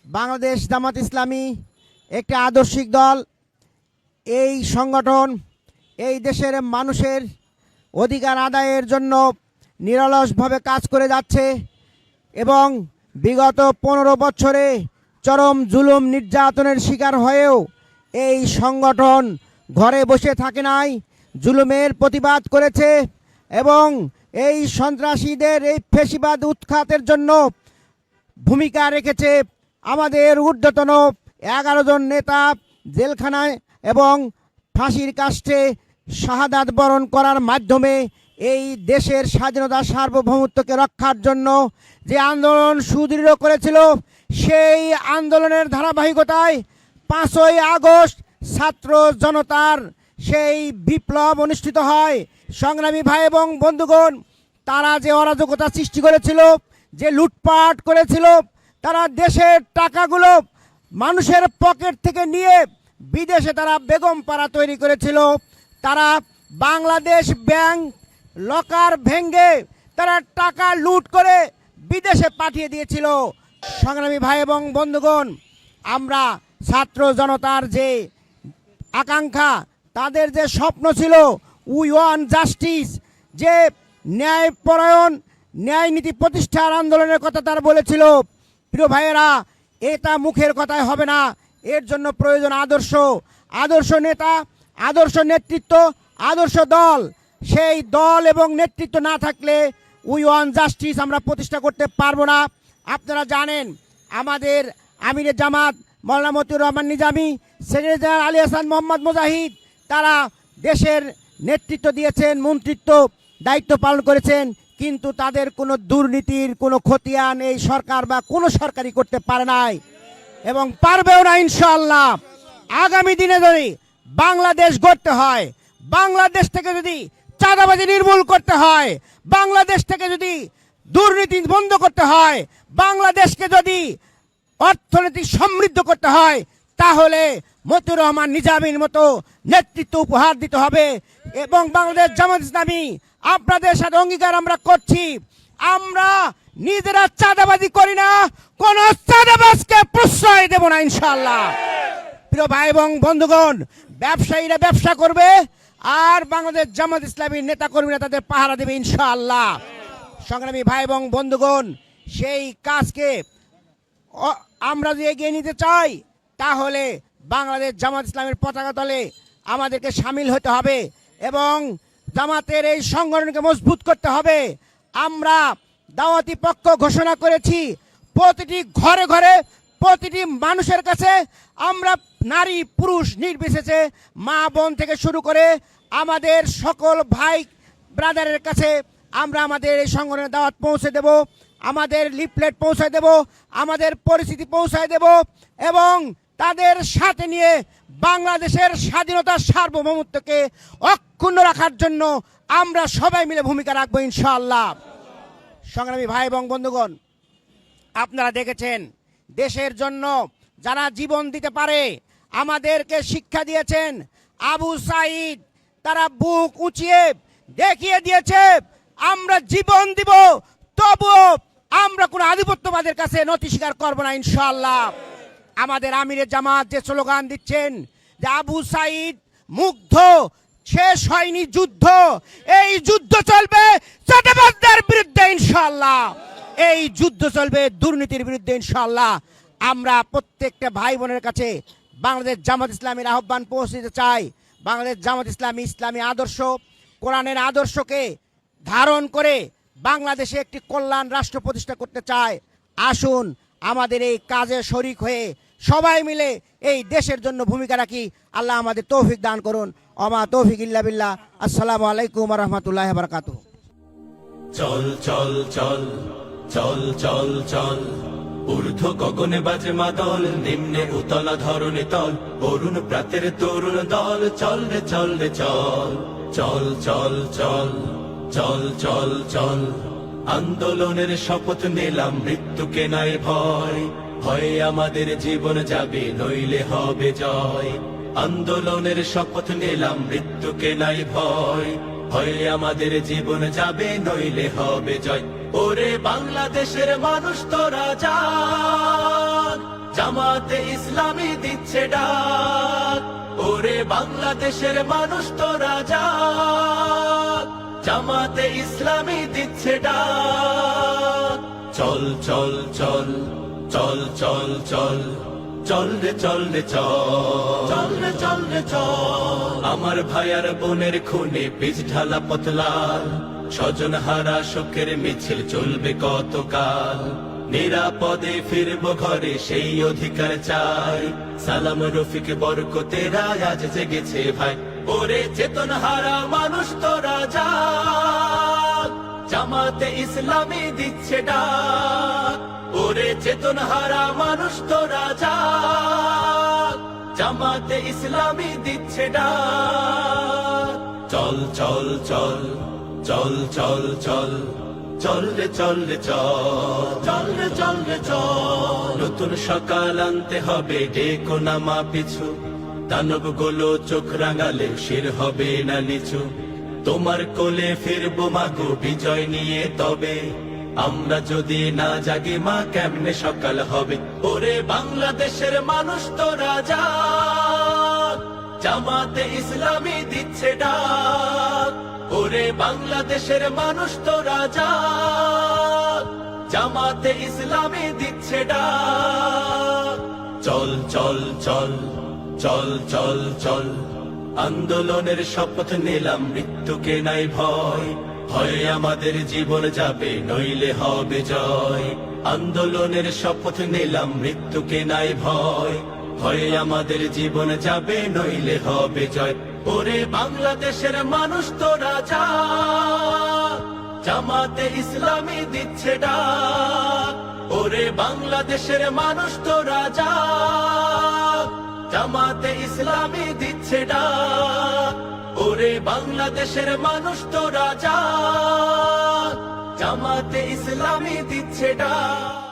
বাংলাদেশ জামাত ইসলামী একটি আদর্শিক দল। এই সংগঠন এই দেশের মানুষের অধিকার আদায়ের জন্য নিরলসভাবে কাজ করে যাচ্ছে এবং বিগত 15 বছরে চরম জুলুম নির্যাতনের শিকার হয়েও এই সংগঠন ঘরে বসে থাকে নাই, জুলুমের প্রতিবাদ করেছে এবং এই সন্ত্রাসীদের এই ফ্যাসিবাদ উৎখাতের জন্য ভূমিকা রেখেছে। আমাদের ঊর্ধ্বতন 11 জন নেতা জেলখানায় এবং ফাঁসির কাষ্ঠে শাহাদাত বরণ করার মাধ্যমে এই দেশের স্বাধীনতা সার্বভৌমত্বকে রক্ষার জন্য যে আন্দোলন সুদৃঢ় করেছিল, সেই আন্দোলনের ধারাবাহিকতায় 5ই আগস্ট ছাত্র জনতার সেই বিপ্লব অনুষ্ঠিত হয়। সংগ্রামী ভাই এবং বন্ধুগণ, তারা যে অরাজকতা সৃষ্টি করেছিল, যে লুটপাট করেছিল, তারা দেশের টাকাগুলো মানুষের পকেট থেকে নিয়ে বিদেশে তারা বেগম পাড়া তৈরি করেছিল। তারা বাংলাদেশ ব্যাংক লকার ভেঙে তারা টাকা লুট করে বিদেশে পাঠিয়ে দিয়েছিল। সংগ্রামী ভাই এবং বন্ধুগণ, আমরা ছাত্র জনতার যে আকাঙ্ক্ষা, তাদের যে স্বপ্ন ছিল উই ওয়ান্ট জাস্টিস, যে ন্যায়পরায়ণ ন্যায় নীতি প্রতিষ্ঠার আন্দোলনের কথা তারা বলেছিল। প্রিয় ভাইয়েরা, এটা মুখের কথায় হবে না, এর জন্য প্রয়োজন আদর্শ নেতা, আদর্শ নেতৃত্ব, আদর্শ দল। সেই দল এবং নেতৃত্ব না থাকলে উই ওয়ান্ট জাস্টিস আমরা প্রতিষ্ঠা করতে পারবো না। আপনারা জানেন, আমাদের আমিরে জামাত মওলানা মতিউর রহমান নিজামী, সেক্রেটারি জেনারেল আলী হাসান মোহাম্মদ মুজাহিদ, তারা দেশের নেতৃত্ব দিয়েছেন, মন্ত্রিত্ব দায়িত্ব পালন করেছেন, কিন্তু তাদের কোনো দুর্নীতির কোনো খতিয়ান এই সরকার বা কোনো সরকারই করতে পারে নাই এবং পারবেও না ইনশাআল্লাহ। আগামী দিনে যদি বাংলাদেশ গড়তে হয়, বাংলাদেশ থেকে যদি চাঁদাবাজি নির্মূল করতে হয়, বাংলাদেশ থেকে যদি দুর্নীতি বন্ধ করতে হয়, বাংলাদেশকে যদি অর্থনীতি সমৃদ্ধ করতে হয়, তাহলে মতিউর রহমান নিজামীর মতো নেতৃত্ব উপহার দিতে হবে। এবং বাংলাদেশ জামাত ইসলামী আপনাদের সাথে অঙ্গীকার আমরা করছি, আমরা নিজেরা চাঁদাবাজি করি না, কোন চাঁদাবাজকে প্রশ্রয় দেব না ইনশাআল্লাহ। প্রিয় ভাই এবং বন্ধুগণ, ব্যবসায়ীরা ব্যবসা করবে আর বাংলাদেশ জামাত ইসলামীর নেতা কর্মীরা তাদের পাহারা দেবে ইনশাআল্লাহ। সংগ্রামী ভাই এবং বন্ধুগণ, সেই কাজকে আমরা যদি এগিয়ে নিতে চাই, তাহলে বাংলাদেশ জামাত ইসলামের পতাকা তলে আমাদেরকে সামিল হতে হবে এবং জামাতের এই সংগঠনকে মজবুত করতে হবে। আমরা দাওয়াতি পক্ষ ঘোষণা করেছি, প্রতিটি ঘরে ঘরে প্রতিটি মানুষের কাছে আমরা নারী পুরুষ নির্বিশেষে, মা বোন থেকে শুরু করে আমাদের সকল ভাই ব্রাদারের কাছে আমরা আমাদের এই সংগঠনের দাওয়াত পৌঁছে দেব, আমাদের লিফলেট পৌঁছায় দেব, আমাদের পরিস্থিতি পৌঁছায় দেব এবং তাদের সাথে নিয়ে বাংলাদেশের স্বাধীনতার সার্বভৌমত্বকে অক্ষুণ্ণ রাখার জন্য আমরা সবাই মিলে ভূমিকা রাখবো ইনশাআল্লাহ। সংগ্রামী ভাই এবং বন্ধুগণ, আপনারা দেখেছেন দেশের জন্য যারা জীবন দিতে পারে, আমাদেরকে শিক্ষা দিয়েছেন। আবু সাঈদ তারা বুক উঁচিয়ে দেখিয়ে দিয়েছে, আমরা জীবন দিব, তবুও আমরা কোনো আধিপত্যবাদের কাছে নতি স্বীকার করবো না ইনশাআল্লাহ। আমাদের আমিরে জামাত যে স্লোগান দিচ্ছেন যে আবু সাঈদ মুগ্ধ, শেষ হয়নি যুদ্ধ, এই যুদ্ধ চলবে চাঁদাবাজদের বিরুদ্ধে ইনশাআল্লাহ, এই যুদ্ধ চলবে দুর্নীতির বিরুদ্ধে ইনশাআল্লাহ। আমরা প্রত্যেকটা ভাই বোনের কাছে বাংলাদেশ জামাত ইসলামীর আহ্বান পৌঁছে দিতে চাই। বাংলাদেশ জামাত ইসলামী ইসলামী আদর্শ, কোরআনের আদর্শকে ধারণ করে বাংলাদেশে একটি কল্যাণ রাষ্ট্র প্রতিষ্ঠা করতে চায়। আসুন আমাদের এই কাজে শরিক হয়ে সবাই মিলে এই দেশের জন্য ভূমিকা রাখি। আল্লাহ আমাদের তৌফিক দান করুন। ওমা তৌফিক ইল্লা বিল্লাহ। আসসালামু আলাইকুম ওয়া রাহমাতুল্লাহি ওয়া বারাকাতুহু। চল চল চল চল চল চল, ঊর্ধ্ব গগনে বাজে মাদল, নিম্নে উতলা ধরণী তল, অরুণ প্রাতের তরুণ দল, চল রে চল রে চল, চল চল চল চল চল চল। আন্দোলনের শপথ নিলাম, মৃত্যুকে নাই ভয়, ভয়ে আমাদের জীবন যাবে, নইলে হবে জয়। আন্দোলনের শপথ নিলাম, মৃত্যুকে নাই ভয়, ভয়ে আমাদের জীবন যাবে, নইলে হবে জয়। ওরে বাংলাদেশের মানুষ তোরা জাগ, জামাতে ইসলামী দিচ্ছে ডাক, ওরে বাংলাদেশের মানুষ তোরা জাগ, জামাতে ইসলামী দিচ্ছে ডাক। চল চল চল চল চল চল চল রে চল রে চল, চল রে চল রে চল। আমার ভাইয়ার বোনের খুনে বীজ ঢালা পথলাল, স্বজন হারা শোকের মিছিল চলবে কতকাল। নিরাপদে ফিরবো ঘরে সেই অধিকার চাই, সালাম রফিক বরকতেরা আজ জেগেছে ভাই, ওরে চেতন হারা মানুষ তোরা জাগ, জামাতে ইসলামী দিচ্ছে ডাক, ওরে চেতন হারা মানুষ তোরা জাগ, জামাতে ইসলামী দিচ্ছে ডাক। চল চল চল চল চল চল চল রে চল রে চল, চল রে চল রে চল। নতুন সকাল আনতে হবে ডেকো নামা পিছু, দানব গুলো চোখ রাঙালে শির হবে না নিচু। তোমার কোলে ফিরবো মাগো বিজয় নিয়ে, তবে আমরা যদি না জাগি মা কেমনে সকাল হবে। ওরে বাংলাদেশের মানুষ তোরা জাগ, জামাতে ইসলামী দিচ্ছে ডাক, ওরে বাংলাদেশের মানুষ তোরা জাগ, জামাতে ইসলামী দিচ্ছে ডাক। চল চল চল চল চল চল আন্দোলনের শপথ নিলাম, মৃত্যুকে নাই ভয়, হয় আমাদের জীবন যাবে নইলে হবে জয়। আন্দোলনের শপথ নিলাম, মৃত্যুকে নাই ভয়, হয় আমাদের জীবন যাবে নইলে হবে জয়। ওরে বাংলাদেশের মানুষ তোরা জাগ, জামাতে ইসলামী দিচ্ছে ডাক, ওরে বাংলাদেশের মানুষ তোরা জাগ, জামাতে ইসলামী দিচ্ছে ডাক, ওরে বাংলাদেশের মানুষ তোরা জাগ, জামাতে ইসলামী দিচ্ছে ডাক।